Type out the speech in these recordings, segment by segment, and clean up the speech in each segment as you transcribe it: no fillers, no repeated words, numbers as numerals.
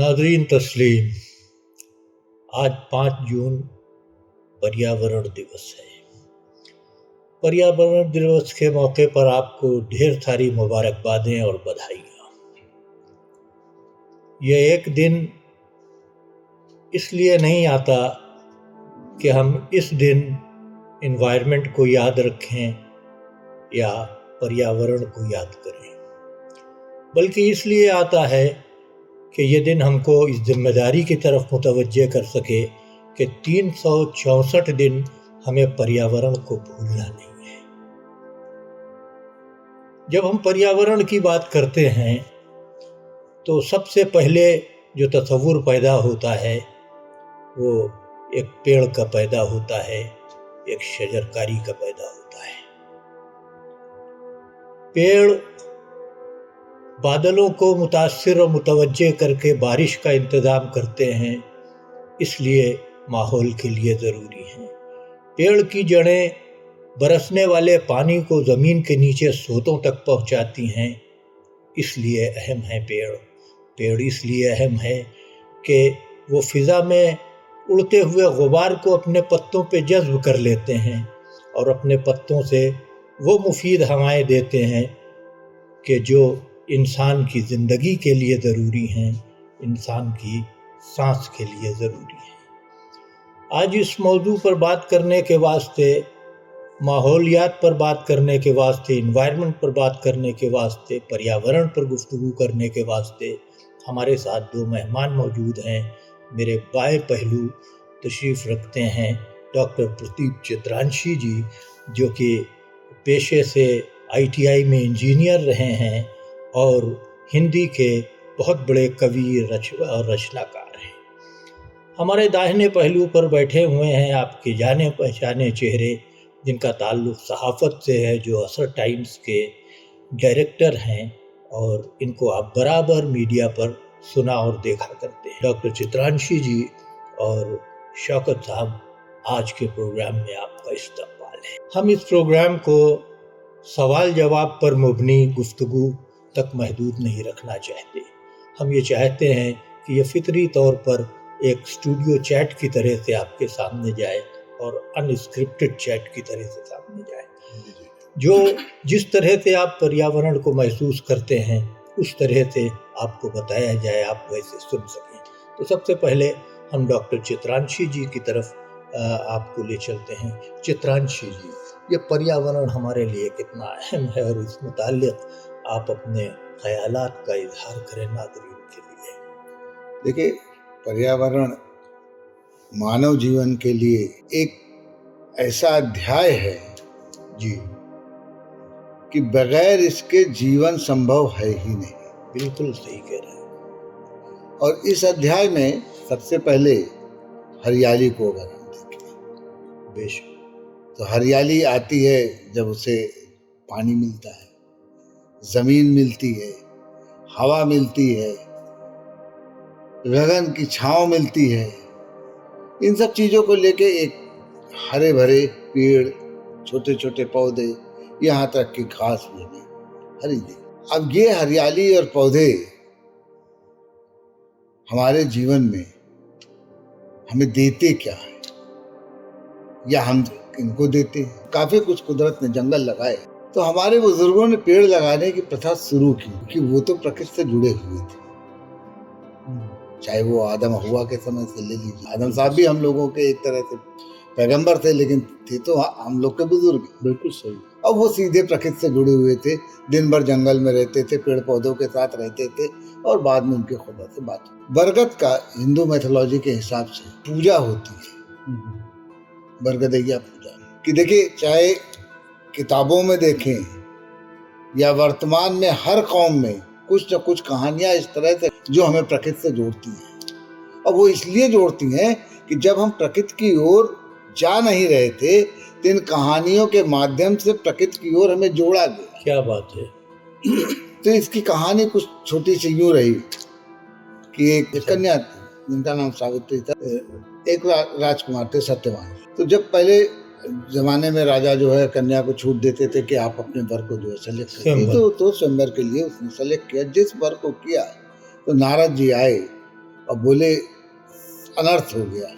नाज़रीन तस्लीम, आज 5 जून पर्यावरण दिवस है। पर्यावरण दिवस के मौके पर आपको ढेर सारी मुबारकबादें और बधाइयाँ। यह एक दिन इसलिए नहीं आता कि हम इस दिन एनवायरनमेंट को याद रखें या पर्यावरण को याद करें, बल्कि इसलिए आता है कि ये दिन हमको इस जिम्मेदारी की तरफ मुतवज्जे कर सके कि 364 दिन हमें पर्यावरण को भूलना नहीं है। जब हम पर्यावरण की बात करते हैं तो सबसे पहले जो तस्वुर पैदा होता है वो एक पेड़ का पैदा होता है, एक शजरकारी का पैदा होता है। पेड़ बादलों को मुतासिर और मुतवज्जे करके बारिश का इंतज़ाम करते हैं, इसलिए माहौल के लिए ज़रूरी हैं। पेड़ की जड़ें बरसने वाले पानी को ज़मीन के नीचे सोतों तक पहुंचाती हैं, इसलिए अहम है पेड़ इसलिए अहम है कि वो फ़िज़ा में उड़ते हुए गुबार को अपने पत्तों पे जज़्ब कर लेते हैं और अपने पत्तों से वो मुफीद हवाएं देते हैं कि जो इंसान की ज़िंदगी के लिए ज़रूरी हैं, इंसान की सांस के लिए ज़रूरी है। आज इस मौजू पर बात करने के वास्ते, माहौलियात पर बात करने के वास्ते, इन्वायरमेंट पर बात करने के वास्ते, पर्यावरण पर गुफ्तगू करने के वास्ते हमारे साथ 2 मेहमान मौजूद हैं। मेरे बाएं पहलू तशरीफ़ रखते हैं डॉक्टर प्रदीप चित्रांशी जी, जो कि पेशे से ITI में इंजीनियर रहे हैं और हिंदी के बहुत बड़े कवि और रचनाकार हैं। हमारे दाहिने पहलू पर बैठे हुए हैं आपके जाने पहचाने चेहरे, जिनका ताल्लुक़ सहाफ़त से है, जो असर टाइम्स के डायरेक्टर हैं और इनको आप बराबर मीडिया पर सुना और देखा करते हैं। डॉक्टर चित्रांशी जी और शौकत साहब, आज के प्रोग्राम में आपका इस्तकबाल है। हम इस प्रोग्राम को सवाल जवाब पर मबनी गुफ्तगू तक महदूद नहीं रखना चाहते। हम ये चाहते हैं कि ये फितरी तौर पर एक स्टूडियो चैट की तरह से आपके सामने जाए और अनस्क्रिप्टेड चैट की तरह से सामने जाए। जो जिस तरह से आप पर्यावरण को महसूस करते हैं उस तरह से आपको बताया जाए, आप वैसे सुन सकें। तो सबसे पहले हम डॉक्टर चित्रांशी जी की तरफ आपको ले चलते हैं। चित्रांशी जी, ये पर्यावरण हमारे लिए कितना अहम है और इस मुताल्लिक़ आप अपने ख़यालात का इज़हार करें नाज़रीन के लिए। देखिए, पर्यावरण मानव जीवन के लिए एक ऐसा अध्याय है जी, कि बगैर इसके जीवन संभव है ही नहीं। बिल्कुल सही कह रहे हैं। और इस अध्याय में सबसे पहले हरियाली को अगर हम देखें, बेशक, तो हरियाली आती है जब उसे पानी मिलता है, ज़मीन मिलती है, हवा मिलती है, गगन की छांव मिलती है। इन सब चीज़ों को लेके एक हरे भरे पेड़, छोटे छोटे पौधे, यहाँ तक कि घास भी हमें हरी दी। अब ये हरियाली और पौधे हमारे जीवन में हमें देते क्या है या हम इनको देते हैं? काफ़ी कुछ कुदरत ने जंगल लगाए, तो हमारे बुजुर्गों ने पेड़ लगाने की प्रथा शुरू की, कि वो तो प्रकृति से जुड़े हुए थे। चाहे वो आदम हवा के समय से ले लीजिए, आदम साहब भी हम लोगों के एक तरह से पैगंबर थे, लेकिन थे तो हम लोग के बुजुर्ग। बिल्कुल सही। अब वो सीधे प्रकृति से जुड़े हुए थे, दिन भर जंगल में रहते थे, पेड़ पौधों के साथ रहते थे और बाद में उनके खुदा से बात। बरगद का हिंदू मैथोलॉजी के हिसाब से पूजा होती है, बरगदैया पूजा, कि देखिए चाहे किताबों में देखें या वर्तमान में हर कौम में कुछ न कुछ कहानियां इस तरह से जो हमें प्रकृति से जोड़ती हैं। और वो इसलिए जोड़ती हैं कि जब हम प्रकृति की ओर जा नहीं रहे थे तो इन कहानियों के माध्यम से प्रकृति की ओर हमें जोड़ा गया। क्या बात है। तो इसकी कहानी कुछ छोटी सी यूं रही कि एक कन्या थी जिनका नाम सावित्री था, एक राजकुमार थे सत्यवान। तो जब पहले जमाने में राजा जो है कन्या को छूट देते थे कि आप अपने वर को जो है सेलेक्ट करिए, तो स्वयंवर के लिए उसने सेलेक्ट किया। जिस वर को किया तो नारद जी आए और बोले अनर्थ हो गया।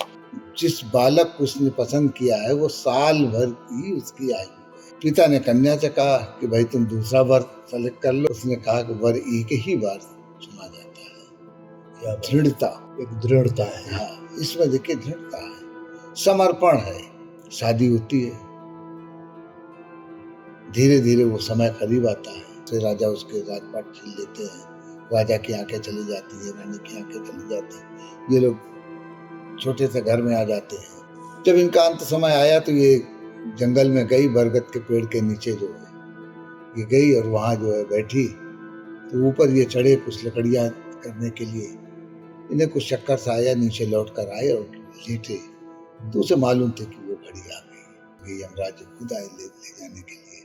जिस बालक को उसने पसंद किया है वो साल भर ही उसकी आयु। पिता ने कन्या से कहा कि भाई तुम दूसरा वर सेलेक्ट कर लो। उसने कहा कि वर एक ही बार चुना जाता है। दृढ़ता, एक दृढ़ता है। हाँ, इसमें देखिए दृढ़ता है, समर्पण है। शादी होती है, धीरे धीरे वो समय करीब आता है, फिर राजा उसके राजपाट छीन लेते हैं, राजा की आंखें चली जाती है, रानी की आंखें चली जाती है, ये लोग छोटे से घर में आ जाते हैं। जब इनका अंत समय आया तो ये जंगल में गई, बरगद के पेड़ के नीचे जो है ये गई और वहाँ जो है बैठी। तो ऊपर ये चढ़े कुछ लकड़ियाँ करने के लिए, इन्हें कुछ चक्कर सा आया, नीचे लौट कर आए और लेटे। तो उसे मालूम थे कि वो घड़ी आ गई, ये यमराज खुद आए ले जाने के लिए।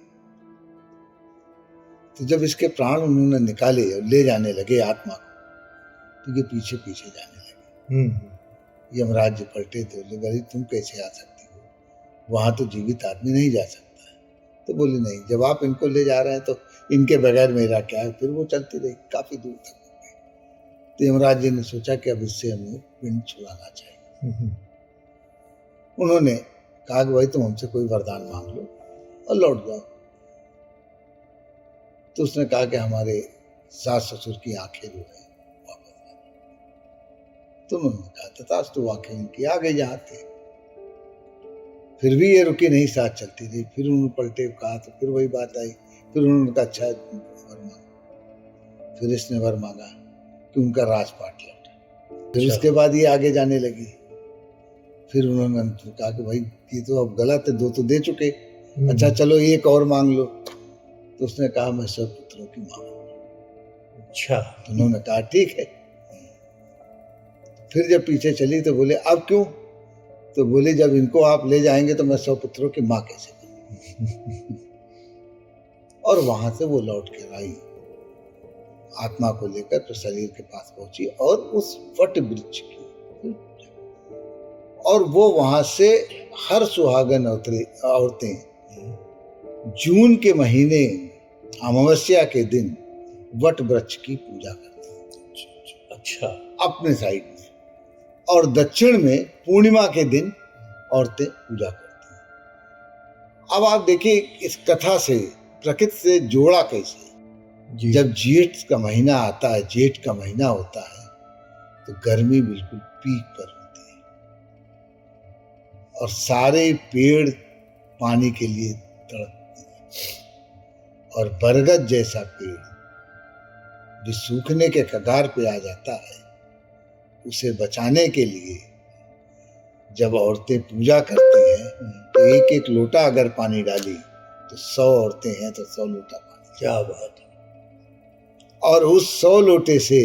तो जब इसके प्राण उन्होंने निकाले और ले जाने लगे आत्मा को, तो ये पीछे पीछे जाने लगे। यमराज पलटे तो बोले भाई तुम कैसे आ सकती हो, वहां तो जीवित आदमी नहीं जा सकता है। तो बोले नहीं, जब आप इनको ले जा रहे हैं तो इनके बगैर मेरा क्या है। फिर वो चलती रही, काफी दूर तक हो गई। तो यमराज जी ने सोचा कि अब इससे हमें पिंड छुड़ाना चाहिए। उन्होंने कहा कि भाई तुम हमसे कोई वरदान मांग लो और लौट जाओ। तो उसने कहा कि हमारे सास ससुर की आंखें जो है वापस आ जाए। तो उन्होंने कहा तथास्तु, आंखें उनकी आ गई जहां थे। फिर भी ये रुकी नहीं, साथ चलती रही। फिर उन्होंने पलटे कहा तो फिर वही बात आई। फिर उन्होंने कहा अच्छा वर मांगा। फिर इसने वर मांगा कि उनका राजपाट लौटा। फिर उसके बाद ये आगे जाने लगी। फिर उन्होंने कहा कि भाई ये तो अब गलत है, दो तो दे चुके, अच्छा चलो एक और मांग लो। तो उसने कहा मैं सब पुत्रों की माँ हूं। अच्छा। तो उन्होंने कहा ठीक है। फिर जब पीछे चली तो बोले अब क्यों। तो बोले जब इनको आप ले जाएंगे तो मैं 100 पुत्रों की माँ कैसे बनूंगी। और वहां से वो लौट कर आई, आत्मा को लेकर तो शरीर के पास पहुंची और उस वट वृक्ष की, और वो वहां से हर सुहागन औरतें जून के महीने अमावस्या के दिन वट वृक्ष की पूजा करती हैं। अच्छा। अपने साइड में, और दक्षिण में पूर्णिमा के दिन औरतें पूजा करती हैं। अब आप देखिए इस कथा से प्रकृति से जोड़ा कैसे। जब जेठ का महीना आता है, जेठ का महीना होता है, तो गर्मी बिल्कुल पीक पर होती है और सारे पेड़ पानी के लिए तड़पते हैं। और बरगद जैसा पेड़ जो सूखने के कगार पे आ जाता है, उसे बचाने के लिए जब औरतें पूजा करती हैं तो एक एक लोटा अगर पानी डाली तो 100 औरतें हैं तो 100 लोटा पानी। क्या बात है। और उस 100 लोटे से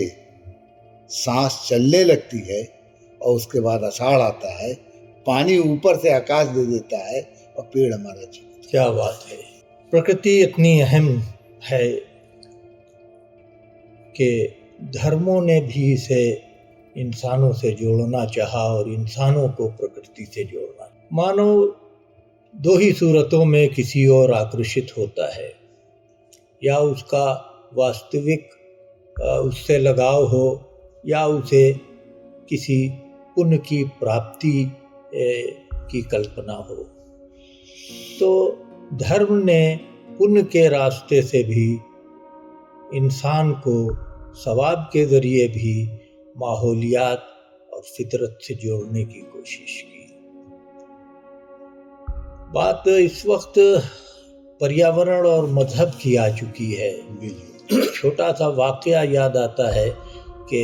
सांस चलने लगती है और उसके बाद आषाढ़ आता है, पानी ऊपर से आकाश दे देता है और पेड़ हमारा जीवन। क्या बात है। प्रकृति इतनी अहम है कि धर्मों ने भी इसे इंसानों से जोड़ना चाहा और इंसानों को प्रकृति से जोड़ना। मानव दो ही सूरतों में किसी और आकर्षित होता है, या उसका वास्तविक उससे लगाव हो या उसे किसी पुण्य की प्राप्ति की कल्पना हो। तो धर्म ने पुण्य के रास्ते से भी इंसान को सवाब के जरिए भी माहौलियात और फितरत से जोड़ने की कोशिश की। बात इस वक्त पर्यावरण और मजहब की आ चुकी है। छोटा सा वाकया याद आता है कि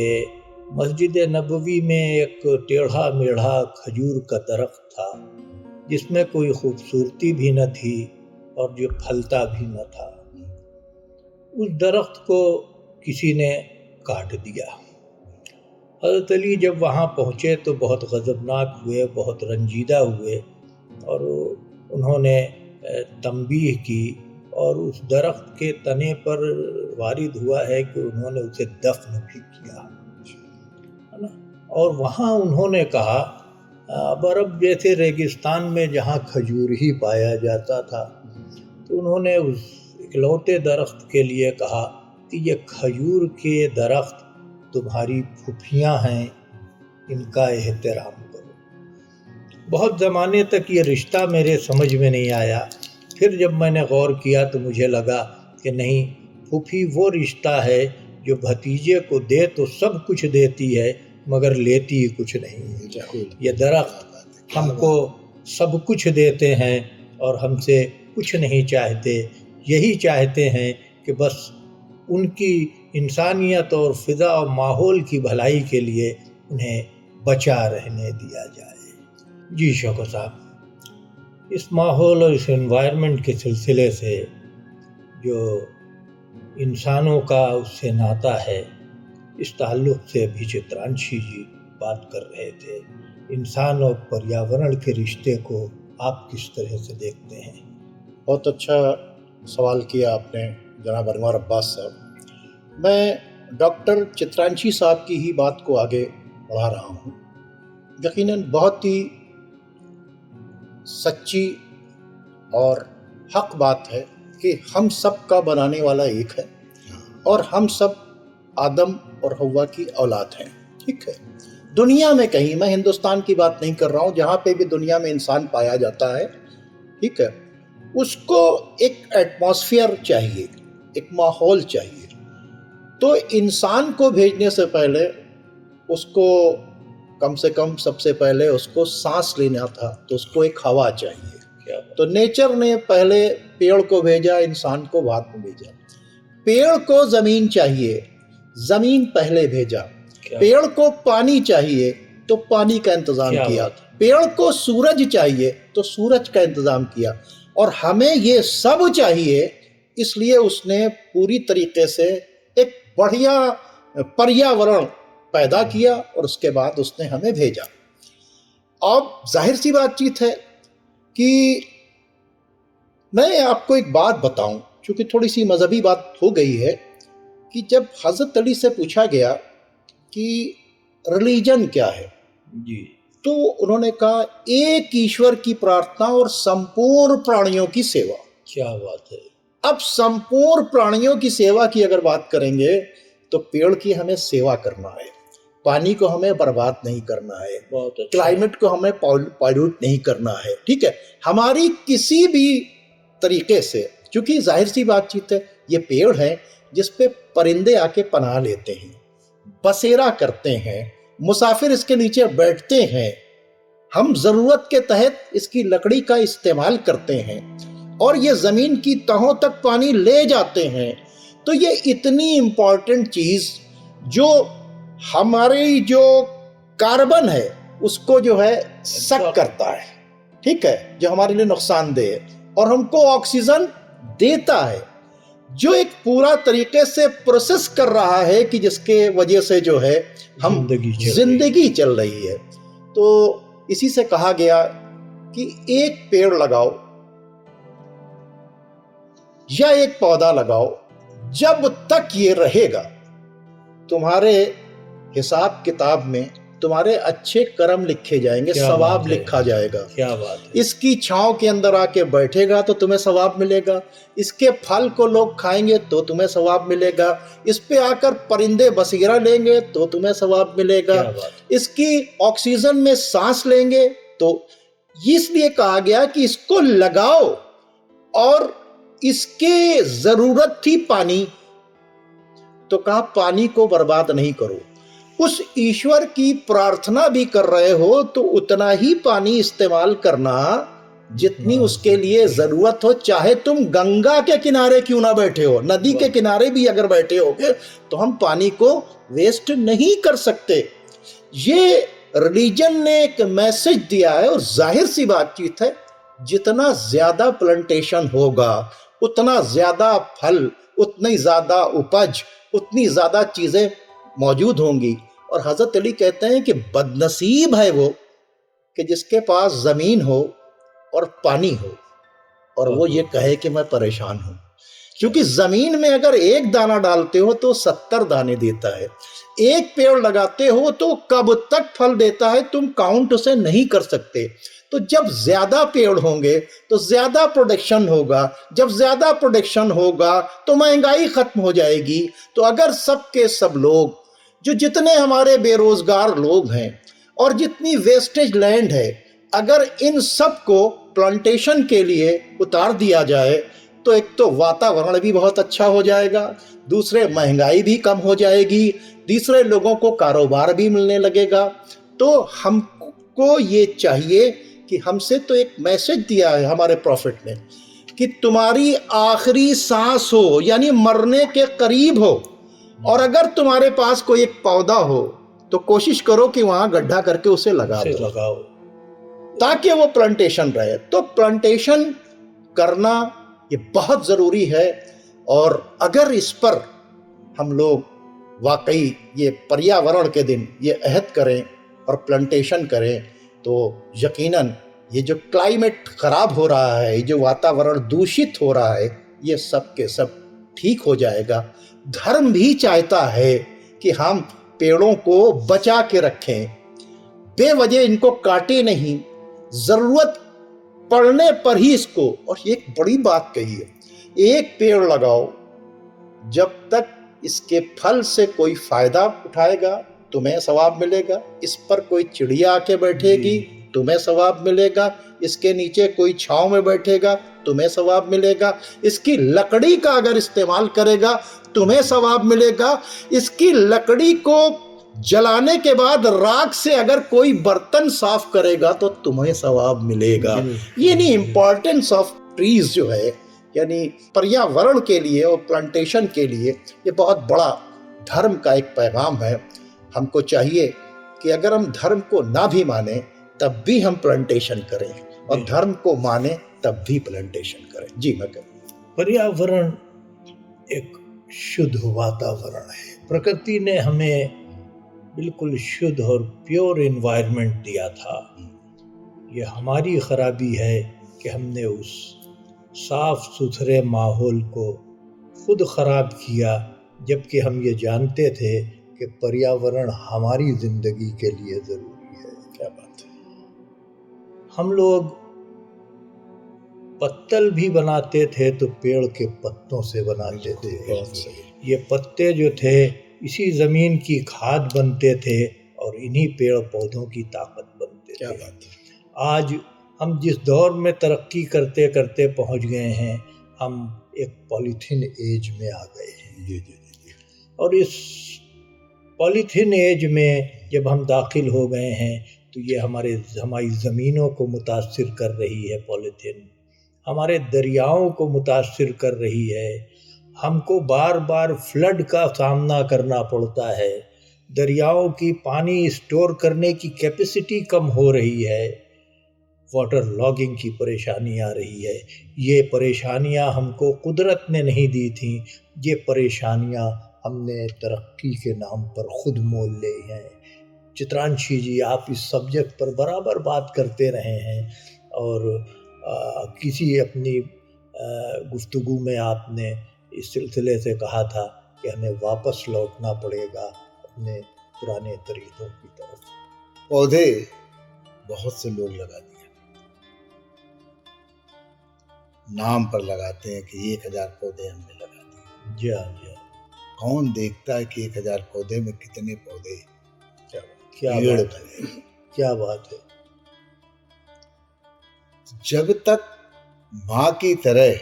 मस्जिद नबवी में एक टेढ़ा मेढ़ा खजूर का दरख्त था, जिसमें कोई खूबसूरती भी न थी और जो फलता भी न था। उस दरख्त को किसी ने काट दिया। हज़रत अली जब वहाँ पहुँचे तो बहुत गज़बनाक हुए, बहुत रंजीदा हुए और उन्होंने तंबीह की और उस दरख्त के तने पर वारिद हुआ है कि उन्होंने उसे दफन भी किया, है ना। और वहाँ उन्होंने कहा अरब जैसे रेगिस्तान में जहाँ खजूर ही पाया जाता था, तो उन्होंने उस इकलौते दरख्त के लिए कहा कि ये खजूर के दरख्त तुम्हारी फूफियाँ हैं इनका एहतराम करो। बहुत ज़माने तक ये रिश्ता मेरे समझ में नहीं आया। फिर जब मैंने गौर किया तो मुझे लगा कि नहीं, फूफी वो रिश्ता है जो भतीजे को दे तो सब कुछ देती है मगर लेती ही कुछ नहीं। ये दरख्त हमको सब कुछ देते हैं और हमसे कुछ नहीं चाहते। यही चाहते हैं कि बस उनकी इंसानियत और फ़िज़ा और माहौल की भलाई के लिए उन्हें बचा रहने दिया जाए। जी शौकत साहब, इस माहौल और इस एनवायरनमेंट के सिलसिले से जो इंसानों का उससे नाता है, इस ताल्लुक़ से भी चित्रांशी जी बात कर रहे थे। इंसान और पर्यावरण के रिश्ते को आप किस तरह से देखते हैं? बहुत अच्छा सवाल किया आपने जनाब अनवर अब्बास साहब। मैं डॉक्टर चित्रांशी साहब की ही बात को आगे बढ़ा रहा हूँ। यकीनन बहुत ही सच्ची और हक बात है कि हम सब का बनाने वाला एक है और हम सब आदम और हव्वा की औलाद हैं। ठीक है, दुनिया में कहीं, मैं हिंदुस्तान की बात नहीं कर रहा हूँ, जहाँ पे भी दुनिया में इंसान पाया जाता है, ठीक है, उसको एक एटमॉस्फेयर चाहिए, एक माहौल चाहिए। तो इंसान को भेजने से पहले उसको कम से कम सबसे पहले उसको सांस लेना था, तो उसको एक हवा चाहिए। तो नेचर ने पहले पेड़ को भेजा, इंसान को बाद में भेजा। पेड़ को जमीन चाहिए, जमीन पहले भेजा। पेड़ को पानी चाहिए तो पानी का इंतजाम किया। पेड़ को सूरज चाहिए तो सूरज का इंतजाम किया। और हमें ये सब चाहिए, इसलिए उसने पूरी तरीके से एक बढ़िया पर्यावरण पैदा किया और उसके बाद उसने हमें भेजा। अब जाहिर सी बातचीत है कि मैं आपको एक बात बताऊं, चूंकि थोड़ी सी मजहबी बात हो गई है, कि जब हजरत अली से पूछा गया कि रिलीजन क्या है जी, तो उन्होंने कहा एक ईश्वर की प्रार्थना और संपूर्ण प्राणियों की सेवा। क्या बात है। अब संपूर्ण प्राणियों की सेवा की अगर बात करेंगे तो पेड़ की हमें सेवा करना है, पानी को हमें बर्बाद नहीं करना है, बहुत अच्छा। क्लाइमेट को हमें पॉल्यूट नहीं करना है। ठीक है, हमारी किसी भी तरीके से, क्योंकि जाहिर सी बातचीत है, ये पेड़ है जिस पे परिंदे आके पनाह लेते हैं, बसेरा करते हैं, मुसाफिर इसके नीचे बैठते हैं, हम ज़रूरत के तहत इसकी लकड़ी का इस्तेमाल करते हैं और ये ज़मीन की तहों तक पानी ले जाते हैं। तो ये इतनी इम्पॉर्टेंट चीज़ जो हमारी जो कार्बन है उसको जो है सक करता है, ठीक है, जो हमारे लिए नुकसानदेह है, और हमको ऑक्सीजन देता है, जो एक पूरा तरीके से प्रोसेस कर रहा है कि जिसके वजह से जो है हम जिंदगी चल रही है। तो इसी से कहा गया कि एक पेड़ लगाओ या एक पौधा लगाओ, जब तक ये रहेगा तुम्हारे हिसाब किताब में तुम्हारे अच्छे कर्म लिखे जाएंगे, सवाब लिखा जाएगा। क्या बात है। इसकी छांव के अंदर आके बैठेगा तो तुम्हें सवाब मिलेगा, इसके फल को लोग खाएंगे तो तुम्हें सवाब मिलेगा, इस पे आकर परिंदे बसेरा लेंगे तो तुम्हें सवाब मिलेगा, इसकी ऑक्सीजन में सांस लेंगे। तो इसलिए कहा गया कि इसको लगाओ, और इसके जरूरत थी पानी, तो कहा पानी को बर्बाद नहीं करो। उस ईश्वर की प्रार्थना भी कर रहे हो तो उतना ही पानी इस्तेमाल करना जितनी उसके लिए जरूरत हो, चाहे तुम गंगा के किनारे क्यों ना बैठे हो, नदी के किनारे भी अगर बैठे होगे तो हम पानी को वेस्ट नहीं कर सकते। ये रिलीजन ने एक मैसेज दिया है, और जाहिर सी बातचीत है, जितना ज्यादा प्लांटेशन होगा उतना ज्यादा फल, उतनी ज्यादा उपज, उतनी ज्यादा चीजें मौजूद होंगी। और हजरत अली कहते हैं कि बदनसीब है वो कि जिसके पास जमीन हो और पानी हो और वो ये कहे कि मैं परेशान हूं, क्योंकि जमीन में अगर एक दाना डालते हो तो 70 दाने देता है, एक पेड़ लगाते हो तो कब तक फल देता है तुम काउंट उसे नहीं कर सकते। तो जब ज्यादा पेड़ होंगे तो ज्यादा प्रोडक्शन होगा, जब ज्यादा प्रोडक्शन होगा तो महंगाई खत्म हो जाएगी। तो अगर सब के सब लोग, जो जितने हमारे बेरोजगार लोग हैं, और जितनी वेस्टेज लैंड है, अगर इन सब को प्लांटेशन के लिए उतार दिया जाए तो एक तो वातावरण भी बहुत अच्छा हो जाएगा, दूसरे महंगाई भी कम हो जाएगी, तीसरे लोगों को कारोबार भी मिलने लगेगा। तो हमको ये चाहिए कि हमसे तो एक मैसेज दिया है हमारे प्रॉफिट ने कि तुम्हारी आखिरी सांस हो यानी मरने के करीब हो, और अगर तुम्हारे पास कोई एक पौधा हो तो कोशिश करो कि वहां गड्ढा करके उसे लगाओ ताकि वो प्लांटेशन रहे। तो प्लांटेशन करना ये बहुत ज़रूरी है, और अगर इस पर हम लोग वाकई ये पर्यावरण के दिन ये अहद करें और प्लांटेशन करें तो यकीनन ये जो क्लाइमेट ख़राब हो रहा है, ये जो वातावरण दूषित हो रहा है, ये सब के सब ठीक हो जाएगा। धर्म भी चाहता है कि हम पेड़ों को बचा के रखें, बेवजह इनको काटे नहीं, ज़रूरत पड़ने पर ही इसको। और ये एक बड़ी बात कही है, एक पेड़ लगाओ, जब तक इसके फल से कोई फायदा उठाएगा तुम्हें सवाब मिलेगा, इस पर कोई चिड़िया आके बैठेगी तुम्हें सवाब मिलेगा, इसके नीचे कोई छांव में बैठेगा तुम्हें सवाब मिलेगा, इसकी लकड़ी का अगर इस्तेमाल करेगा तुम्हें सवाब मिलेगा, इसकी लकड़ी को जलाने के बाद राख से अगर कोई बर्तन साफ करेगा तो तुम्हें सवाब मिलेगा। यानी इम्पोर्टेंस ऑफ ट्रीज जो है, यानी पर्यावरण के लिए और प्लांटेशन के लिए ये बहुत बड़ा धर्म का एक पैगाम है। हमको चाहिए कि अगर हम धर्म को ना भी माने तब भी हम प्लांटेशन करें, और धर्म को माने तब भी प्लांटेशन करें। जी मैं कहूँ पर्यावरण एक शुद्ध वातावरण है। प्रकृति ने हमें बिल्कुल शुद्ध और प्योर एनवायरनमेंट दिया था। ये हमारी खराबी है कि हमने उस साफ सुथरे माहौल को खुद खराब किया, जबकि हम ये जानते थे कि पर्यावरण हमारी जिंदगी के लिए जरूरी है। क्या बात है। हम लोग पत्तल भी बनाते थे तो पेड़ के पत्तों से बनाते थे। ये पत्ते जो थे इसी जमीन की खाद बनते थे और इन्हीं पेड़ पौधों की ताकत बनते थे। क्या बात है। आज हम जिस दौर में तरक्की करते करते पहुंच गए हैं, हम एक पॉलीथीन एज में आ गए हैं। और इस पॉलीथीन एज में जब हम दाखिल हो गए हैं तो ये हमारी ज़मीनों को मुतासिर कर रही है। पॉलीथीन हमारे दरियाओं को मुतासिर कर रही है। हमको बार बार फ्लड का सामना करना पड़ता है। दरियाओं की पानी स्टोर करने की कैपेसिटी कम हो रही है। वाटर लॉगिंग की परेशानी आ रही है। ये परेशानियां हमको कुदरत ने नहीं दी थी, ये परेशानियां हमने तरक्की के नाम पर खुद मोल ली हैं। चित्रांशी जी, आप इस सब्जेक्ट पर बराबर बात करते रहे हैं, और किसी अपनी गुफ्तगू में आपने इस सिलसिले से कहा था कि हमें वापस लौटना पड़ेगा अपने पुराने तरीकों की तरफ। पौधे बहुत से लोग लगा दिए, नाम पर लगाते हैं कि 1000 पौधे हमने लगा दिए। जी हाँ। कौन देखता है कि 1000 पौधे में कितने पौधे क्या बात है। जब तक माँ की तरह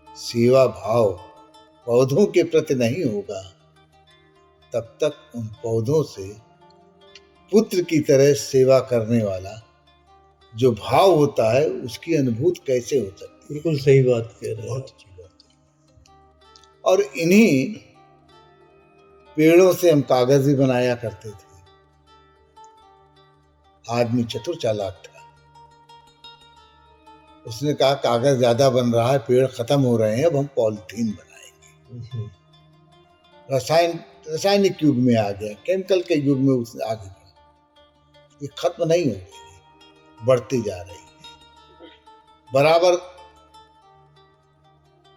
सेवा भाव पौधों के प्रति नहीं होगा, तब तक उन पौधों से पुत्र की तरह सेवा करने वाला जो भाव होता है उसकी अनुभूति कैसे हो सकती है। बिल्कुल सही बात कह रहे हैं। बहुत अच्छी बात है। और इन्हीं पेड़ों से हम कागज भी बनाया करते थे। आदमी चतुर चालाक था, उसने कहा कागज ज्यादा बन रहा है, पेड़ खत्म हो रहे हैं, अब हम पॉलिथीन बनाएंगे। रासायनिक युग में आ गया, केमिकल के युग में उसने आगे बढ़ा। ये खत्म नहीं हो रही, बढ़ती जा रही है। बराबर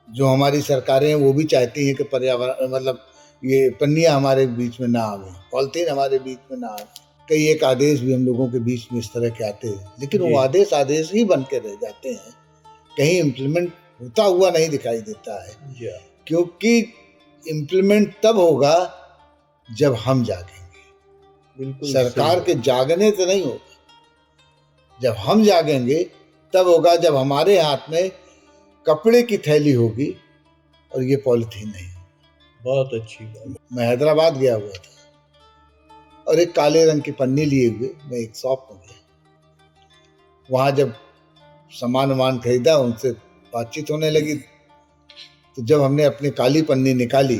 जो हमारी सरकारें हैं वो भी चाहती हैं कि पर्यावरण मतलब ये पन्नियां हमारे बीच में ना आवे, पॉलिथीन हमारे बीच में ना आवे। कई एक आदेश भी हम लोगों के बीच में इस तरह के आते हैं, लेकिन वो आदेश ही बन के रह जाते हैं, कहीं इम्प्लीमेंट होता हुआ नहीं दिखाई देता है। क्योंकि इम्प्लीमेंट तब होगा जब हम जागेंगे, बिल्कुल सरकार सही के जागने से नहीं होगा। जब हम जागेंगे तब होगा, जब हमारे हाथ में कपड़े की थैली होगी और ये पॉलिथीन नहीं। बहुत अच्छी बात। मैं हैदराबाद गया हुआ था और एक काले रंग की पन्नी लिए हुए मैं एक शॉप में गया। वहां जब सामान वामान खरीदा, उनसे बातचीत होने लगी, तो जब हमने अपनी काली पन्नी निकाली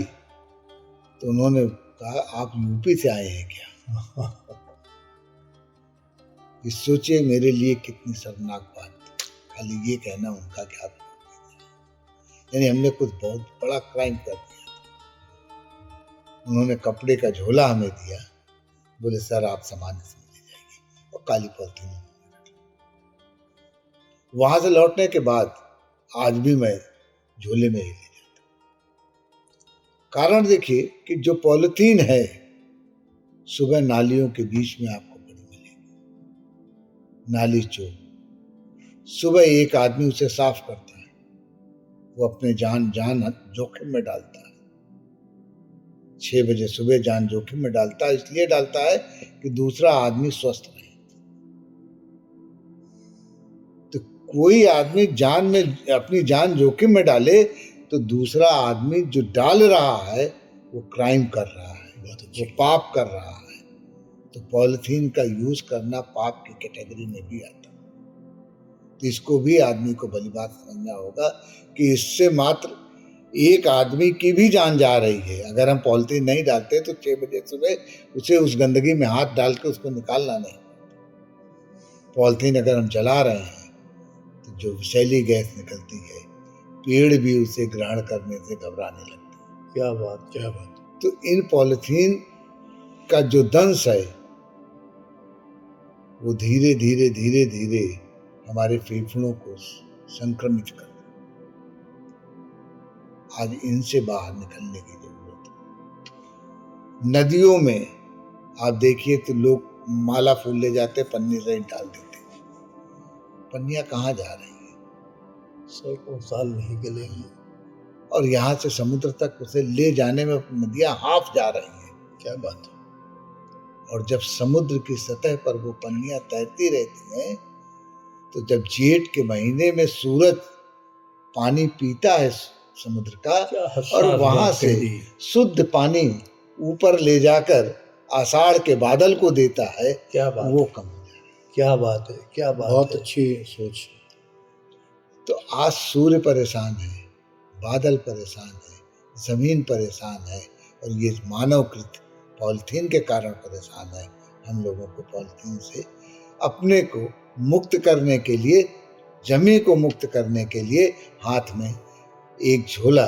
तो उन्होंने कहा, आप यूपी से आए हैं क्या? ये सोचिए मेरे लिए कितनी शर्मनाक बात थी, खाली ये कहना उनका क्या, यानी हमने कुछ बहुत बड़ा क्राइम कर दिया। उन्होंने कपड़े का झोला हमें दिया, बोले सर आप सामान इसमें ले जाइए, और काली पॉलिथीन में। वहां से लौटने के बाद आज भी मैं झोले में ही ले जाता। कारण देखिए कि जो पॉलिथीन है सुबह नालियों के बीच में आपको बड़ी मिलेगी, नाली चौक। सुबह एक आदमी उसे साफ करता है, वो अपने जान जोखिम में डालता है। 6 बजे सुबह जान जोखिम में डालता है, इसलिए डालता है कि दूसरा आदमी स्वस्थ रहे। तो कोई आदमी अपनी जान जोखिम में डाले तो दूसरा आदमी जो डाल रहा है वो क्राइम कर रहा है, वो पाप कर रहा है। तो पॉलिथीन का यूज करना पाप की कैटेगरी में भी आता है। तो इसको भी आदमी को भली बात समझना होगा कि इससे मात्र एक आदमी की भी जान जा रही है। अगर हम पॉलिथीन नहीं डालते तो 6 बजे सुबह उसे उस गंदगी में हाथ डाल के उसको निकालना नहीं। पॉलिथीन अगर हम जला रहे हैं तो जो विषैली गैस निकलती है, पेड़ भी उसे ग्रहण करने से घबराने लगते हैं। क्या बात, क्या बात। तो इन पॉलिथीन का जो दंश है वो धीरे धीरे धीरे धीरे हमारे फेफड़ों को संक्रमित कर। आज इनसे बाहर निकलने की जरूरत है। नदियों में आप देखिए तो लोग माला फूल ले जाते, पन्नी से डाल देते। पन्नियां कहाँ जा रही है? सैकड़ों साल नहीं गलेंगी। और यहाँ से समुद्र तक उसे ले जाने में नदियां हाफ जा रही हैं। क्या बात है। और जब समुद्र की सतह पर वो पन्नियां तैरती रहती हैं तो जब जेठ के महीने में सूरज पानी पीता है समुद्र का और वहां से शुद्ध पानी ऊपर ले जाकर आषाढ़ के बादल को देता है, क्या बात, वो कम हो जाए। क्या बात है, क्या बात। बहुत अच्छी सोच। तो आज सूर्य परेशान है, बादल परेशान है, जमीन परेशान है, और ये मानवकृत पॉलिथीन के कारण परेशान है। हम लोगों को पॉलिथीन से अपने को मुक्त करने के लिए, जमी को मुक्त करने के लिए हाथ में एक झोला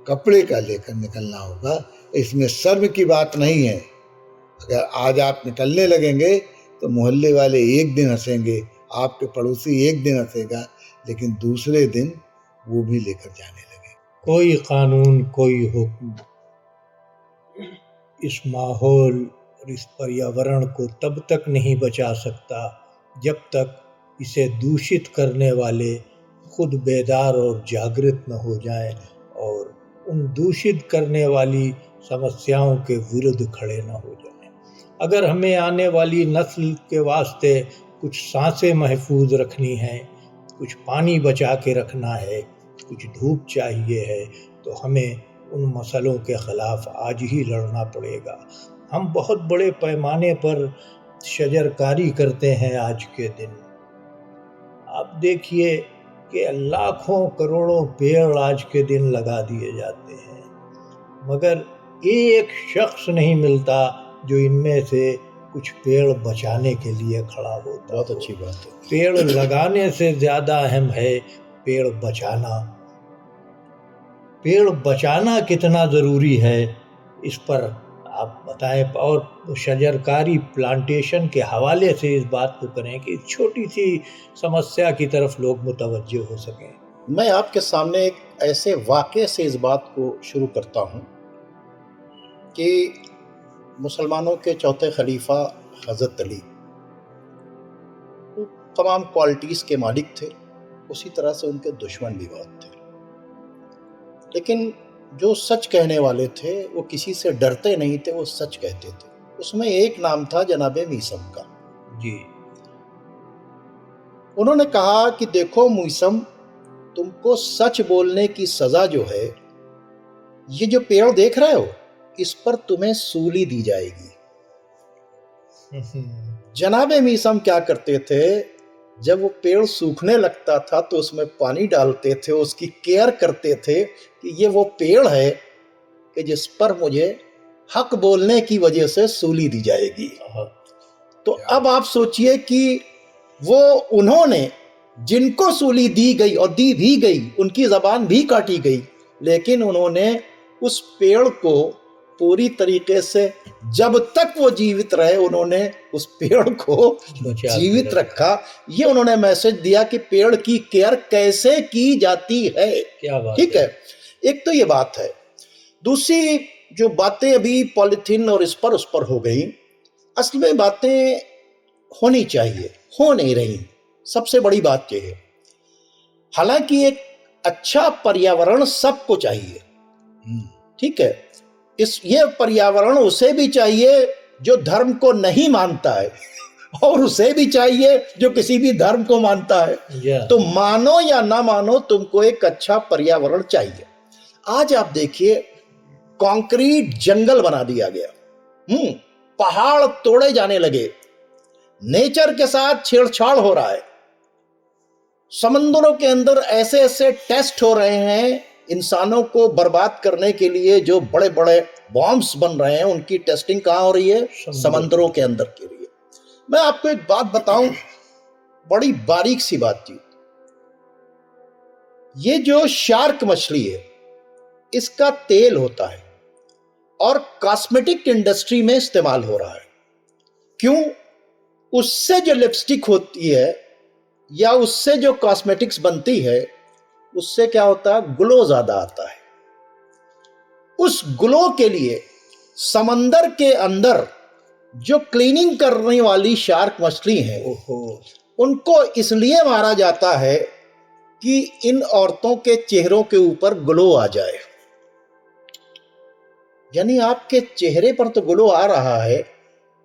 कपड़े का लेकर निकलना होगा। इसमें शर्म की बात नहीं है। अगर आज आप निकलने लगेंगे तो मोहल्ले वाले एक दिन हंसेंगे, आपके पड़ोसी एक दिन हंसेगा, लेकिन दूसरे दिन वो भी लेकर जाने लगे। कोई कानून, कोई हुक्म इस माहौल और इस पर्यावरण को तब तक नहीं बचा सकता जब तक इसे दूषित करने वाले खुद बेदार और जागृत न हो जाएं और उन दूषित करने वाली समस्याओं के विरुद्ध खड़े न हो जाएं। अगर हमें आने वाली नस्ल के वास्ते कुछ सांसें महफूज रखनी हैं, कुछ पानी बचा के रखना है, कुछ धूप चाहिए है, तो हमें उन मसलों के ख़िलाफ़ आज ही लड़ना पड़ेगा। हम बहुत बड़े पैमाने पर शजरकारी करते हैं आज के दिन। आप देखिए कि लाखों करोड़ों पेड़ आज के दिन लगा दिए जाते हैं, मगर एक शख्स नहीं मिलता जो इनमें से कुछ पेड़ बचाने के लिए खड़ा होता। बहुत अच्छी बात है। पेड़ लगाने से ज़्यादा अहम है पेड़ बचाना। पेड़ बचाना कितना ज़रूरी है, इस पर आप बताएं, और शजरकारी प्लांटेशन के हवाले से इस बात को करें कि छोटी सी समस्या की तरफ लोग मुतवज्जे हो सकें। मैं आपके सामने एक ऐसे वाक़े से इस बात को शुरू करता हूँ कि मुसलमानों के चौथे खलीफा हज़रत अली वो तमाम क्वालिटीज़ के मालिक थे, उसी तरह से उनके दुश्मन भी बहुत थे। लेकिन जो सच कहने वाले थे वो किसी से डरते नहीं थे, वो सच कहते थे। उसमें एक नाम था जनाबे मीसम का। जी। उन्होंने कहा कि देखो मूसम, तुमको सच बोलने की सजा जो है, ये जो पेड़ देख रहे हो, इस पर तुम्हें सूली दी जाएगी। जनाबे मीसम क्या करते थे, जब वो पेड़ सूखने लगता था तो उसमें पानी डालते थे, उसकी केयर करते थे कि ये वो पेड़ है कि जिस पर मुझे हक बोलने की वजह से सूली दी जाएगी। तो अब आप सोचिए कि वो उन्होंने जिनको सूली दी गई और दी भी गई, उनकी जबान भी काटी गई, लेकिन उन्होंने उस पेड़ को पूरी तरीके से, जब तक वो जीवित रहे, उन्होंने उस पेड़ को जीवित रखा। ये उन्होंने मैसेज दिया कि पेड़ की केयर कैसे की जाती है। क्या बात ठीक है, एक तो ये बात है। दूसरी जो बातें अभी पॉलिथीन और इस पर उस पर हो गई, असल में बातें होनी चाहिए, हो नहीं रही। सबसे बड़ी बात यह है, हालांकि एक अच्छा पर्यावरण सबको चाहिए, ठीक है, ये पर्यावरण उसे भी चाहिए जो धर्म को नहीं मानता है और उसे भी चाहिए जो किसी भी धर्म को मानता है। तो मानो या ना मानो, तुमको एक अच्छा पर्यावरण चाहिए। आज आप देखिए, कंक्रीट जंगल बना दिया गया, पहाड़ तोड़े जाने लगे, नेचर के साथ छेड़छाड़ हो रहा है, समंदरों के अंदर ऐसे ऐसे टेस्ट हो रहे हैं इंसानों को बर्बाद करने के लिए, जो बड़े बड़े बॉम्ब्स बन रहे हैं, उनकी टेस्टिंग कहाँ हो रही है? समंदरों के अंदर के लिए। मैं आपको एक बात बताऊं, बड़ी बारीक सी बात थी। ये जो शार्क मछली है, इसका तेल होता है और कॉस्मेटिक इंडस्ट्री में इस्तेमाल हो रहा है। क्यों? उससे जो लिपस्टिक होती है या उससे जो कॉस्मेटिक्स बनती है, उससे क्या होता है? ग्लो ज्यादा आता है। उस ग्लो के लिए समंदर के अंदर जो क्लीनिंग करने वाली शार्क मछली है, उनको इसलिए मारा जाता है कि इन औरतों के चेहरों के ऊपर ग्लो आ जाए। यानी आपके चेहरे पर तो ग्लो आ रहा है,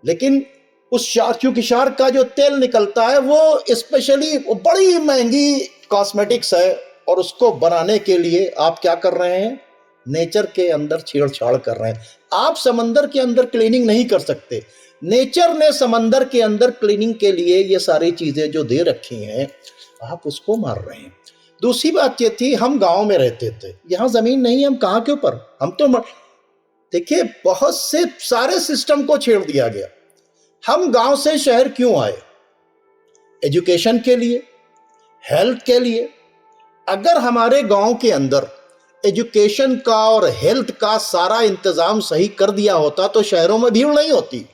लेकिन उस शार्क, क्योंकि शार्क का जो तेल निकलता है वो स्पेशली बड़ी महंगी कॉस्मेटिक्स है, और उसको बनाने के लिए आप क्या कर रहे हैं? नेचर के अंदर छेड़छाड़ कर रहे हैं। आप समंदर के अंदर क्लीनिंग नहीं कर सकते, नेचर ने समंदर के अंदर क्लीनिंग के लिए ये सारी चीजें जो दे रखी हैं, आप उसको मार रहे हैं। दूसरी बात ये थी, हम गांव में रहते थे, यहां जमीन नहीं है, हम कहां के ऊपर, हम तो देखिए बहुत से सारे सिस्टम को छेड़ दिया गया। हम गांव से शहर क्यों आए? एजुकेशन के लिए, हेल्थ के लिए। अगर हमारे गांव के अंदर एजुकेशन का और हेल्थ का सारा इंतजाम सही कर दिया होता तो शहरों में भीड़ नहीं होती।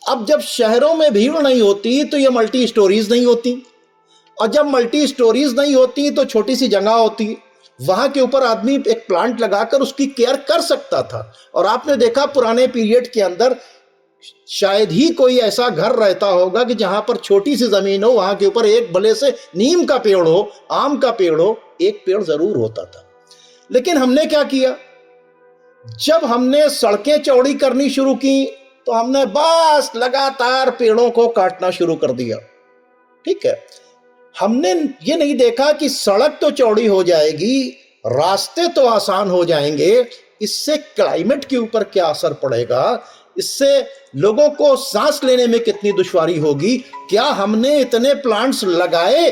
अब जब शहरों में भीड़ नहीं होती तो ये मल्टी स्टोरीज नहीं होती, और जब मल्टी स्टोरीज नहीं होती तो छोटी सी जगह होती, वहां के ऊपर आदमी एक प्लांट लगाकर उसकी केयर कर सकता था। और आपने देखा पुराने पीरियड के अंदर शायद ही कोई ऐसा घर रहता होगा कि जहां पर छोटी सी जमीन हो, वहां के ऊपर एक भले से नीम का पेड़ हो, आम का पेड़ हो, एक पेड़ जरूर होता था। लेकिन हमने क्या किया? जब हमने सड़कें चौड़ी करनी शुरू की तो हमने बस लगातार पेड़ों को काटना शुरू कर दिया। ठीक है, हमने ये नहीं देखा कि सड़क तो चौड़ी हो जाएगी, रास्ते तो आसान हो जाएंगे, इससे क्लाइमेट के ऊपर क्या असर पड़ेगा, इससे लोगों को सांस लेने में कितनी दुश्वारी होगी। क्या हमने इतने प्लांट्स लगाए?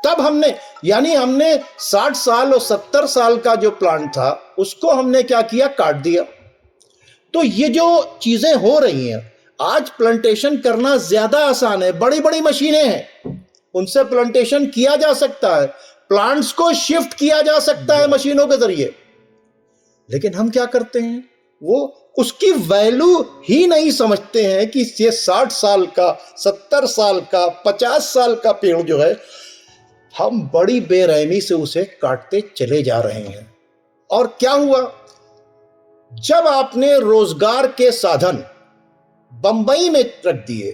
तब हमने, यानी हमने 60 साल और 70 साल का जो प्लांट था उसको हमने क्या किया? काट दिया। तो ये जो चीजें हो रही हैं, आज प्लांटेशन करना ज्यादा आसान है, बड़ी बड़ी मशीनें हैं, उनसे प्लांटेशन किया जा सकता है, प्लांट्स को शिफ्ट किया जा सकता है मशीनों के जरिए। लेकिन हम क्या करते हैं? वो उसकी वैल्यू ही नहीं समझते हैं कि ये 60 साल का, 70 साल का, 50 साल का पेड़ जो है, हम बड़ी बेरहमी से उसे काटते चले जा रहे हैं। और क्या हुआ? जब आपने रोजगार के साधन बंबई में रख दिए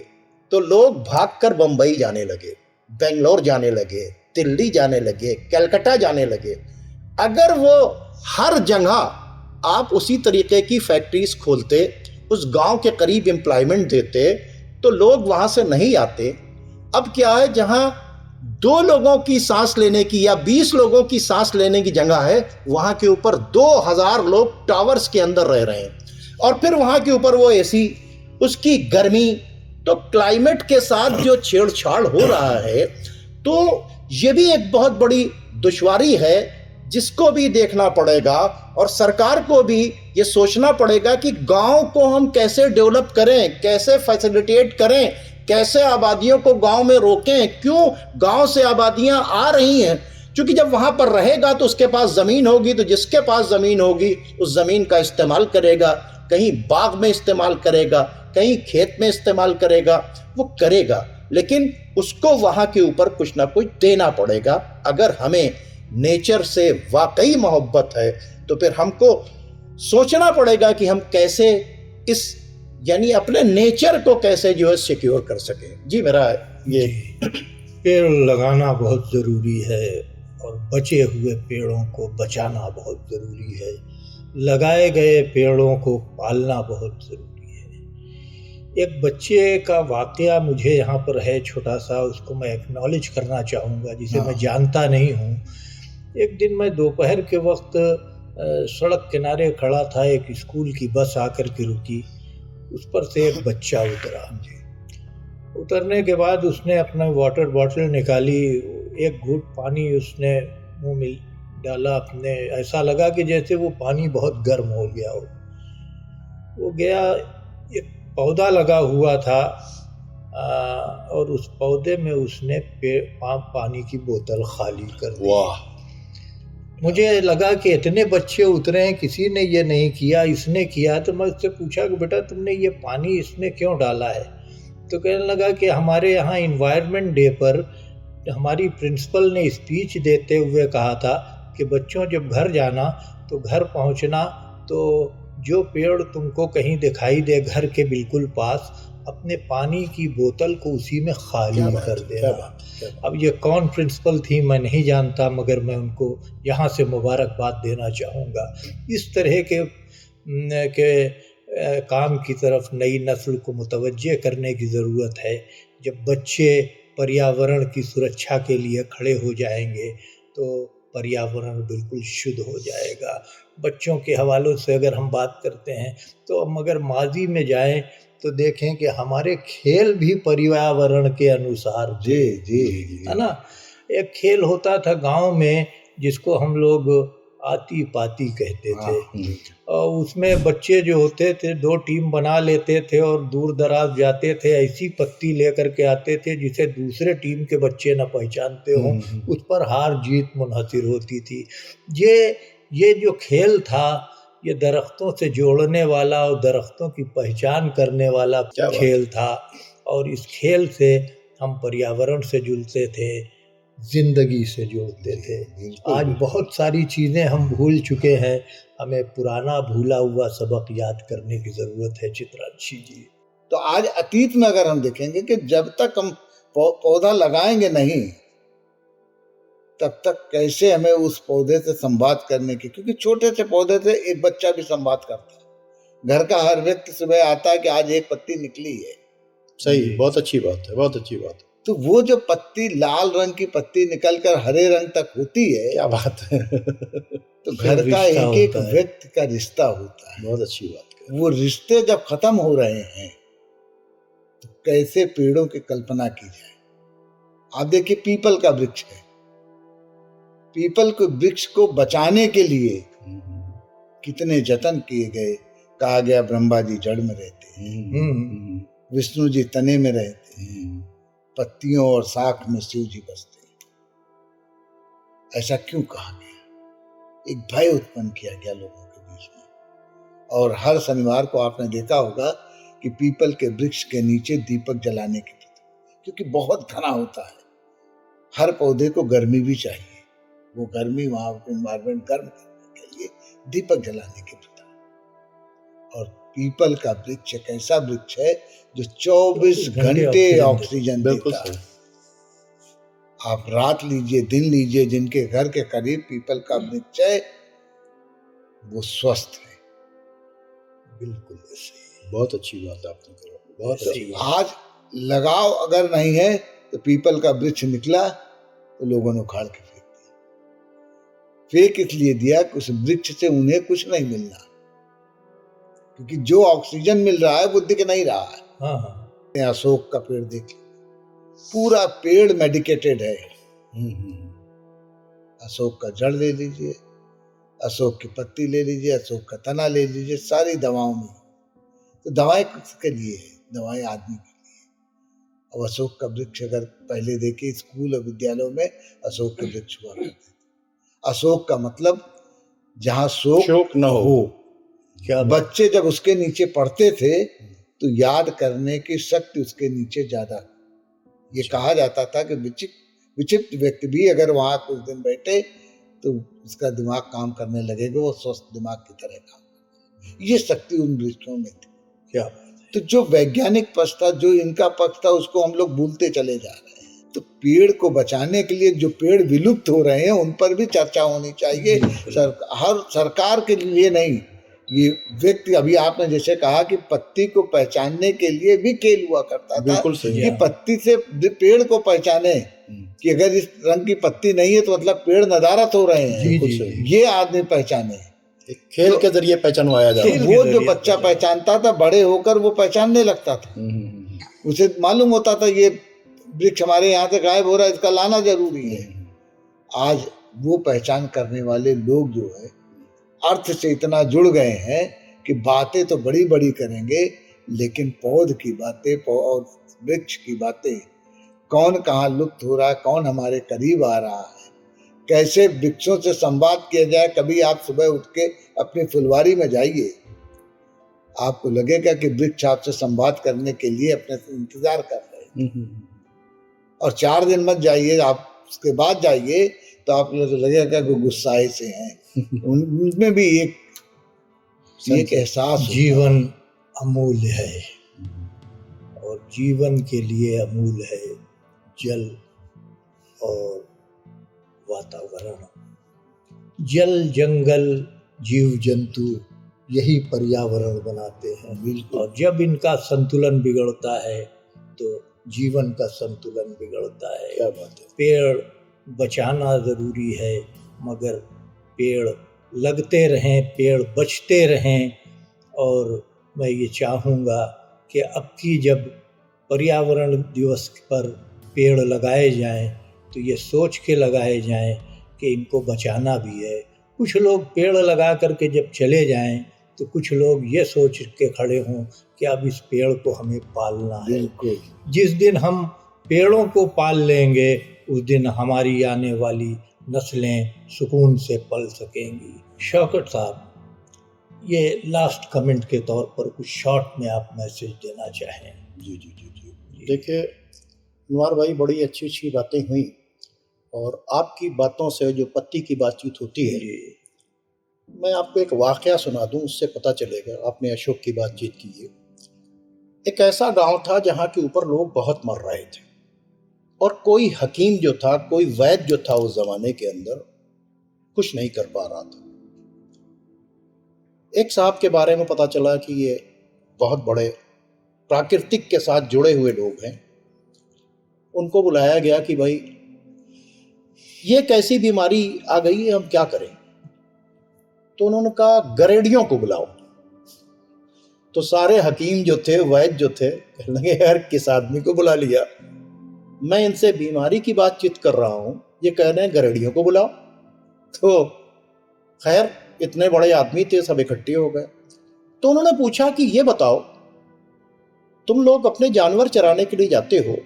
तो लोग भागकर बंबई जाने लगे, बेंगलोर जाने लगे, दिल्ली जाने लगे, कलकत्ता जाने लगे। अगर वो हर जगह आप उसी तरीके की फैक्ट्रीज खोलते उस गांव के करीब एम्प्लॉयमेंट देते तो लोग वहां से नहीं आते। अब क्या है, जहां 2 लोगों की सांस लेने की या 20 लोगों की सांस लेने की जगह है, वहां के ऊपर 2000 लोग टावर्स के अंदर रह रहे हैं, और फिर वहां के ऊपर वो एसी, उसकी गर्मी। तो क्लाइमेट के साथ जो छेड़छाड़ हो रहा है, तो ये भी एक बहुत बड़ी दुश्वारी है जिसको भी देखना पड़ेगा, और सरकार को भी ये सोचना पड़ेगा कि गांव को हम कैसे डेवलप करें, कैसे फैसिलिटेट करें, कैसे आबादियों को गांव में रोकें। क्यों गांव से आबादियां आ रही हैं? क्योंकि जब वहां पर रहेगा तो उसके पास जमीन होगी, तो जिसके पास जमीन होगी उस जमीन का इस्तेमाल करेगा, कहीं बाग में इस्तेमाल करेगा, कहीं खेत में इस्तेमाल करेगा, वो करेगा, लेकिन उसको वहां के ऊपर कुछ ना कुछ देना पड़ेगा। अगर हमें नेचर से वाकई मोहब्बत है तो फिर हमको सोचना पड़ेगा कि हम कैसे इस यानी अपने नेचर को कैसे जो है सिक्योर कर सकें। जी, मेरा ये पेड़ लगाना बहुत ज़रूरी है और बचे हुए पेड़ों को बचाना बहुत ज़रूरी है। लगाए गए पेड़ों को पालना बहुत ज़रूरी है। एक बच्चे का वाक़या मुझे यहाँ पर है छोटा सा, उसको मैं एक्नॉलेज करना चाहूँगा, जिसे मैं जानता नहीं हूँ। एक दिन मैं दोपहर के वक्त सड़क किनारे खड़ा था, एक स्कूल की बस आकर के रुकी, उस पर से एक बच्चा उतरा। उतरने के बाद उसने अपना वाटर बॉटल निकाली, एक घूंट पानी उसने मुंह में डाला अपने, ऐसा लगा कि जैसे वो पानी बहुत गर्म हो गया हो। वो गया, एक पौधा लगा हुआ था और उस पौधे में उसने पानी की बोतल खाली कर दी। वाह! मुझे लगा कि इतने बच्चे उतरे हैं, किसी ने ये नहीं किया, इसने किया। तो मैं उससे पूछा कि बेटा तुमने ये पानी इसमें क्यों डाला है? तो कहने लगा कि हमारे यहाँ इन्वायरमेंट डे पर हमारी प्रिंसिपल ने स्पीच देते हुए कहा था कि बच्चों जब घर जाना तो घर पहुँचना तो जो पेड़ तुमको कहीं दिखाई दे घर के बिल्कुल पास, अपने पानी की बोतल को उसी में खाली कर देना। अब ये कौन प्रिंसिपल थी मैं नहीं जानता, मगर मैं उनको यहाँ से मुबारकबाद देना चाहूँगा। इस तरह के काम की तरफ नई नस्ल को मुतवज्जे करने की ज़रूरत है। जब बच्चे पर्यावरण की सुरक्षा के लिए खड़े हो जाएंगे तो पर्यावरण बिल्कुल शुद्ध हो जाएगा। बच्चों के हवालों से अगर हम बात करते हैं तो हम अगर माजी में जाएं तो देखें कि हमारे खेल भी पर्यावरण के अनुसार जी जी है ना। एक खेल होता था गांव में जिसको हम लोग आती पाती कहते थे, और उसमें बच्चे जो होते थे 2 टीम बना लेते थे और दूर दराज जाते थे, ऐसी पत्ती लेकर के आते थे जिसे दूसरे टीम के बच्चे न पहचानते हों, उस पर हार जीत मुनहसर होती थी। ये जो खेल था ये दरख्तों से जोड़ने वाला और दरख्तों की पहचान करने वाला खेल था, और इस खेल से हम पर्यावरण से जुड़ते थे, जिंदगी से जोड़ते थे। आज बहुत सारी चीज़ें हम भूल चुके हैं, हमें पुराना भूला हुआ सबक याद करने की ज़रूरत है। चित्रांशी जी, तो आज अतीत में अगर हम देखेंगे कि जब तक हम पौधा लगाएंगे नहीं तब तक कैसे हमें उस पौधे से संवाद करने की, क्योंकि छोटे से पौधे से एक बच्चा भी संवाद करता है। घर का हर व्यक्ति सुबह आता है कि आज एक पत्ती निकली है। सही, बहुत अच्छी बात है, बहुत अच्छी बात है। तो वो जो पत्ती, लाल रंग की पत्ती निकलकर हरे रंग तक होती है, क्या बात है। तो घर का एक एक व्यक्ति का रिश्ता होता है। बहुत अच्छी बात है। वो रिश्ते जब खत्म हो रहे हैं तो कैसे पेड़ों की कल्पना की जाए। आप देखिए पीपल का वृक्ष है, पीपल के वृक्ष को बचाने के लिए कितने जतन किए गए। कहा गया ब्रह्मा जी जड़ में रहते हैं, विष्णु जी तने में रहते हैं, पत्तियों और शाख में शिव जी बसते हैं। ऐसा क्यों कहा गया? एक भय उत्पन्न किया गया लोगों के बीच में। और हर शनिवार को आपने देखा होगा कि पीपल के वृक्ष के नीचे दीपक जलाने की प्रथा, क्योंकि बहुत घना होता है। हर पौधे को गर्मी भी चाहिए, वो गर्मी वहां एनवायरमेंट गर्म करने के लिए दीपक जलाने की प्रथा। और पीपल का वृक्ष एक ऐसा वृक्ष है जो 24 घंटे ऑक्सीजन देता है। आप रात लीजिए दिन लीजिए, जिनके घर के करीब पीपल का वृक्ष है वो स्वस्थ है। बिल्कुल ऐसे ही। बहुत अच्छी बात आपने कही, बहुत अच्छी बात। आज लगाव अगर नहीं है तो पीपल का वृक्ष निकला तो लोगों ने उखाड़ के फेंक दिया। फेंक इसलिए दिया कि उस वृक्ष से उन्हें कुछ नहीं मिलना, क्योंकि जो ऑक्सीजन मिल रहा है वो दिख नहीं रहा है। हाँ हाँ। अशोक का पेड़ देख लीजिए, पूरा पेड़ मेडिकेटेड है। अशोक का जड़ ले लीजिए, अशोक की पत्ती ले लीजिए, अशोक का तना ले लीजिए, सारी दवाओं में। तो दवाएं किसके लिए है? दवाएं आदमी के लिए। अब अशोक का वृक्ष अगर पहले देखिए स्कूल और विद्यालयों में अशोक के वृक्ष हुआ करते थे। अशोक का मतलब जहाँ शोक न हो। क्या बच्चे जब उसके नीचे पढ़ते थे तो याद करने की शक्ति उसके नीचे ज्यादा। ये कहा जाता था कि विचित्र व्यक्ति भी अगर वहां कुछ दिन बैठे तो उसका दिमाग काम करने लगेगा, वो स्वस्थ दिमाग की तरह काम करता। ये शक्ति उन वृक्षों में थी। क्या तो जो वैज्ञानिक पक्ष था, जो इनका पक्ष था, उसको हम लोग भूलते चले जा रहे हैं। तो पेड़ को बचाने के लिए जो पेड़ विलुप्त हो रहे हैं उन पर भी चर्चा होनी चाहिए। हर सरकार के लिए नहीं, ये व्यक्ति, अभी आपने जैसे कहा कि पत्ती को पहचानने के लिए भी खेल हुआ करता था कि पत्ती से पेड़ को पहचाने कि अगर इस रंग की पत्ती नहीं है तो मतलब पेड़ नदारत हो रहे हैं, ये आदमी पहचाने। खेल के जरिए पहचानवाया जाता है। वो जो बच्चा पहचानता था, बड़े होकर वो पहचानने लगता था। उसे मालूम होता था ये वृक्ष हमारे यहाँ से गायब हो रहा है, इसका लाना जरूरी है। आज वो पहचान करने वाले लोग जो है अर्थ से इतना जुड़ गए हैं कि बातें तो बड़ी बड़ी करेंगे, लेकिन पौध की बातें और वृक्ष की बातें, कौन कहाँ लुप्त हो रहा है, कौन हमारे करीब आ रहा है, कैसे वृक्षों से संवाद किया जाए। कभी आप सुबह उठ के अपनी फुलवारी में जाइए, आपको लगेगा कि वृक्ष आपसे संवाद करने के लिए अपने इंतजार कर रहे हैं। और 4 दिन मत जाइए, आप उसके बाद जाइए तो आप लगेगा कि गुस्साए से हैं। उनमें भी एक एहसास, जीवन अमूल्य है और जीवन के लिए अमूल्य है जल और वातावरण। जल, जंगल, जीव जंतु यही पर्यावरण बनाते हैं, और जब इनका संतुलन बिगड़ता है तो जीवन का संतुलन बिगड़ता है। क्या बात है। पेड़ बचाना ज़रूरी है, मगर पेड़ लगते रहें, पेड़ बचते रहें। और मैं ये चाहूँगा कि अब की जब पर्यावरण दिवस पर पेड़ लगाए जाएं तो ये सोच के लगाए जाएं कि इनको बचाना भी है। कुछ लोग पेड़ लगा करके जब चले जाएं तो कुछ लोग ये सोच के खड़े हों कि अब इस पेड़ को हमें पालना है। जिस दिन हम पेड़ों को पाल लेंगे उस दिन हमारी आने वाली नस्लें सुकून से पल सकेंगी। शौकत साहब, ये लास्ट कमेंट के तौर पर कुछ शॉर्ट में आप मैसेज देना चाहें। जी जी जी जी देखिए अनवर भाई, बड़ी अच्छी अच्छी बातें हुई, और आपकी बातों से जो पत्ती की बातचीत होती है, मैं आपको एक वाकया सुना दूं, उससे पता चलेगा। आपने अशोक की बातचीत की है। एक ऐसा गांव था जहां के ऊपर लोग बहुत मर रहे थे, और कोई हकीम जो था, कोई वैद्य जो था उस जमाने के अंदर, कुछ नहीं कर पा रहा था। एक साहब के बारे में पता चला कि ये बहुत बड़े प्राकृतिक के साथ जुड़े हुए लोग हैं। उनको बुलाया गया कि भाई ये कैसी बीमारी आ गई है, हम क्या करें। तो उन्होंने कहा गरेडियों को बुलाओ। तो सारे हकीम जो थे, वैद्य जो थे, कहने लगे यार किस आदमी को बुला लिया, मैं इनसे बीमारी की बातचीत कर रहा हूं, ये कह रहे हैं गरेडियों को बुलाओ। तो खैर इतने बड़े आदमी थे, सब इकट्ठे हो गए। तो उन्होंने पूछा कि ये बताओ, तुम लोग अपने जानवर चराने के लिए जाते हो,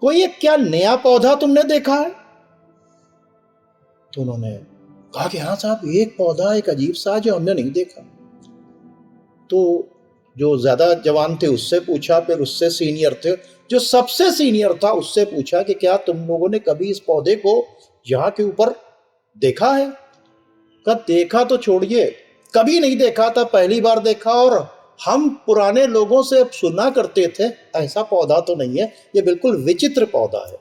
कोई एक क्या नया पौधा तुमने देखा है? तो उन्होंने कहा कि हाँ साहब, एक पौधा एक अजीब सा जो हमने नहीं देखा। तो जो ज्यादा जवान थे उससे पूछा, फिर उससे सीनियर थे, जो सबसे सीनियर था उससे पूछा कि क्या तुम लोगों ने कभी इस पौधे को यहाँ के ऊपर देखा है? कहा देखा तो छोड़िए, कभी नहीं देखा था, पहली बार देखा, और हम पुराने लोगों से सुना करते थे ऐसा पौधा तो नहीं है, ये बिल्कुल विचित्र पौधा है।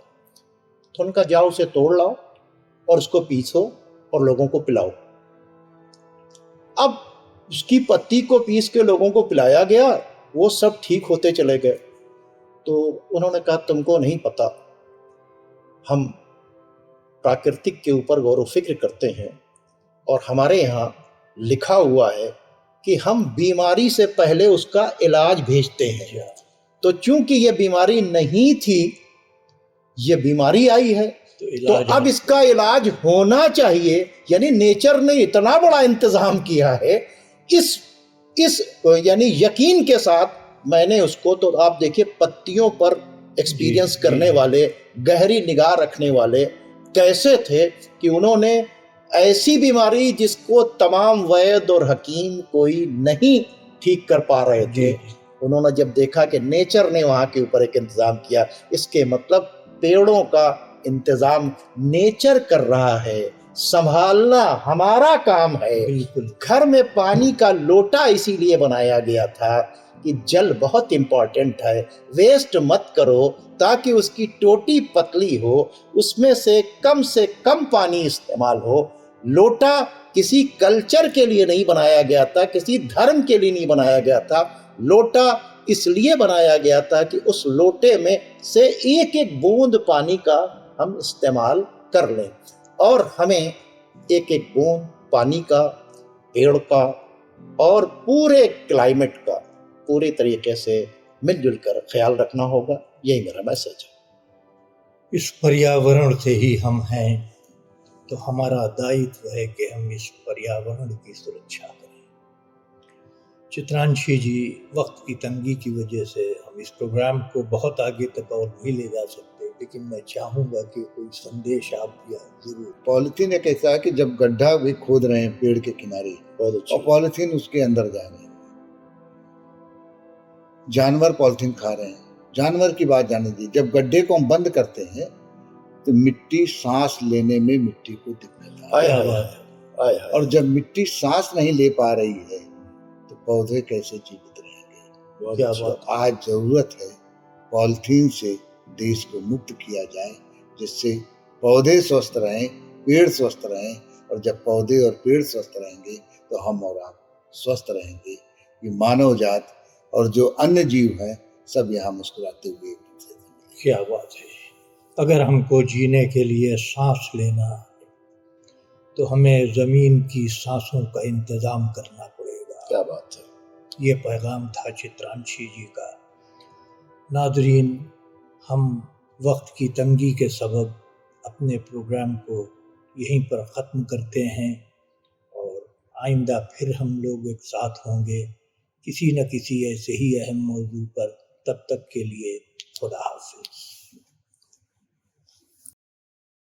तो उनका जाओ उसे तोड़ लाओ और उसको पीसो और लोगों को पिलाओ। अब उसकी पत्ती को पीस के लोगों को पिलाया गया, वो सब ठीक होते चले गए। तो उन्होंने कहा तुमको नहीं पता, हम प्राकृतिक के ऊपर गौर व फिक्र करते हैं और हमारे यहाँ लिखा हुआ है कि हम बीमारी से पहले उसका इलाज भेजते हैं। तो चूंकि ये बीमारी नहीं थी, ये बीमारी आई है, तो अब इसका इलाज होना चाहिए। यानी नेचर ने इतना बड़ा इंतजाम किया है, इस यानी यकीन के साथ मैंने उसको, तो आप देखिए पत्तियों पर एक्सपीरियंस करने वाले, गहरी निगाह रखने वाले कैसे थे कि उन्होंने ऐसी बीमारी जिसको तमाम वैद्य और हकीम कोई नहीं ठीक कर पा रहे थे, उन्होंने जब देखा कि नेचर ने वहाँ के ऊपर एक इंतजाम किया, इसके मतलब पेड़ों का इंतजाम नेचर कर रहा है, संभालना हमारा काम है। घर में पानी का लोटा इसीलिए बनाया गया था कि जल बहुत इंपॉर्टेंट है, वेस्ट मत करो, ताकि उसकी टोटी पतली हो, उसमें से कम पानी इस्तेमाल हो। लोटा किसी कल्चर के लिए नहीं बनाया गया था, किसी धर्म के लिए नहीं बनाया गया था। लोटा इसलिए बनाया गया था कि उस लोटे में से एक एक बूंद पानी का हम इस्तेमाल कर लें, और हमें एक एक बूंद पानी का, पेड़ का और पूरे क्लाइमेट का पूरी तरीके से मिलजुल कर ख्याल रखना होगा। यही मेरा मैसेज है। इस पर्यावरण से ही हम हैं, तो हमारा दायित्व है कि हम इस पर्यावरण की सुरक्षा करें। चित्रांशी जी, वक्त की तंगी की वजह से हम इस प्रोग्राम को बहुत आगे तक और नहीं ले जा सकते, लेकिन मैं चाहूँगा कि कोई संदेश आप जरूर। पॉलिथीन एक ऐसा है कि जब गड्ढा भी खोद रहे हैं पेड़ के किनारे और पॉलिथीन उसके अंदर जा रहे हैं, जानवर पॉलिथीन खा रहे हैं, जानवर की बात जाने दी। जब गड्ढे को हम बंद करते हैं तो मिट्टी सांस लेने में मिट्टी को दिक्कत आए, और जब मिट्टी सांस नहीं ले पा रही है तो पौधे कैसे जीवित रहेंगे। क्या बात। आज जरूरत है पॉलिथीन से देश को मुक्त किया जाए, जिससे पौधे स्वस्थ रहें, पेड़ स्वस्थ रहें, और जब पौधे और पेड़ स्वस्थ रहेंगे तो हम और आप स्वस्थ रहेंगे। ये मानव जात और जो अन्य जीव हैं सब यहाँ मुस्कुराते हुए। क्या बात है। अगर हमको जीने के लिए सांस लेना है तो हमें जमीन की सांसों का इंतजाम करना पड़ेगा। क्या बात है। ये पैगाम था चित्रांशी जी का। नादरीन, हम वक्त की तंगी के सबब अपने प्रोग्राम को यहीं पर ख़त्म करते हैं, और आइंदा फिर हम लोग एक साथ होंगे किसी न किसी ऐसे ही अहम मौजू पर। तब तक के लिए खुदा हाफिज।